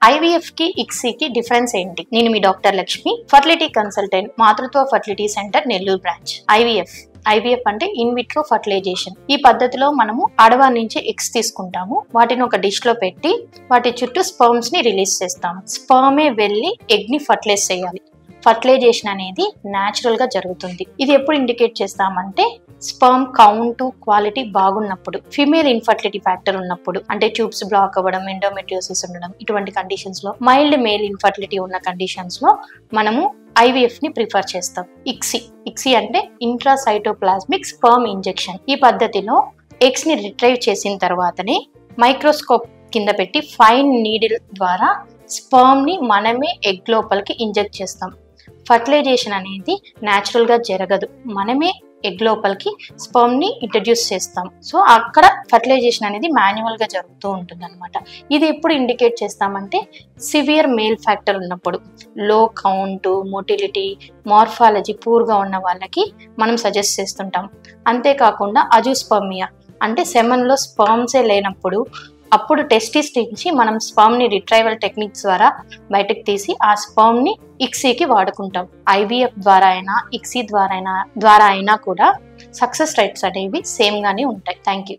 IVF కి ICSI కి difference ఏంటి? నేను మీ డాక్టర్ లక్ష్మి, ఫర్టిలిటీ కన్సల్టెంట్, మాతృత్వ fertility centre Nellore branch. IVF అంటే ఇన్ విట్రో ఫర్టిలైజేషన్. ఈ పద్ధతిలో మనము ఆడవారి నుంచి ఎగ్స్ తీసుకుంటాము, వాటిని ఒక డిష్ లో పెట్టి వాటి చుట్టూ స్పర్మ్స్ ని రిలీజ్ చేస్తాము. స్పర్మే వెళ్ళి ఎగ్ ని ఫర్టిలైజ్ చేయాలి. ఫర్టిలైజేషన్ అనేది న్యాచురల్ గా జరుగుతుంది. ఇది ఎప్పుడు ఇండికేట్ చేస్తామంటే స్పర్మ్ కౌంట్ క్వాలిటీ బాగున్నప్పుడు, ఫిమేల్ ఇన్ఫర్టిలిటీ ఫ్యాక్టర్ ఉన్నప్పుడు, అంటే ట్యూబ్స్ బ్లాక్ అవ్వడం, ఎండోమెట్రియోసిస్ ఉండడం, ఇటువంటి కండిషన్స్ లో, మైల్డ్ మేల్ ఇన్ఫర్టిలిటీ ఉన్న కండిషన్స్ లో మనము ఐవీఎఫ్ ని ప్రిఫర్ చేస్తాం. ఇక్సీ అంటే ఇంట్రాసైటోప్లాస్మిక్ స్పర్మ్ ఇంజెక్షన్. ఈ పద్ధతిలో ఎగ్స్ ని రిట్రైవ్ చేసిన తర్వాతనే మైక్రోస్కోప్ కింద పెట్టి ఫైన్ నీడిల్ ద్వారా స్పర్మ్ ని మనమే ఎగ్ లోపలికి ఇంజెక్ట్ చేస్తాం. ఫర్టిలైజేషన్ అనేది న్యాచురల్ గా జరగదు, మనమే ఎగ్ లోపలికి స్పర్మ్ ని ఇంట్రడ్యూస్ చేస్తాం. సో అక్కడ ఫర్టిలైజేషన్ అనేది మాన్యువల్ గా జరుగుతూ ఉంటుంది అనమాట. ఇది ఎప్పుడు ఇండికేట్ చేస్తామంటే సివియర్ మేల్ ఫ్యాక్టర్ ఉన్నప్పుడు, లో కౌంట్, మొటిలిటీ, మార్ఫాలజీ పూర్గా ఉన్న వాళ్ళకి మనం సజెస్ట్ చేస్తుంటాం. అంతేకాకుండా అజూస్పర్మియా అంటే సెమన్లో స్పర్మ్సే లేనప్పుడు, అప్పుడు టెస్టిస్ నుంచి మనం స్పర్మ్ ని రిట్రైవల్ టెక్నిక్స్ ద్వారా బయటకు తీసి ఆ స్పర్మ్ ని ఇక్సీకి వాడుకుంటాం. ఐవీఎఫ్ ద్వారా అయినా ఇక్సీ ద్వారా అయినా కూడా సక్సెస్ రేట్స్ అనేవి సేమ్ గానే ఉంటాయి. Thank you.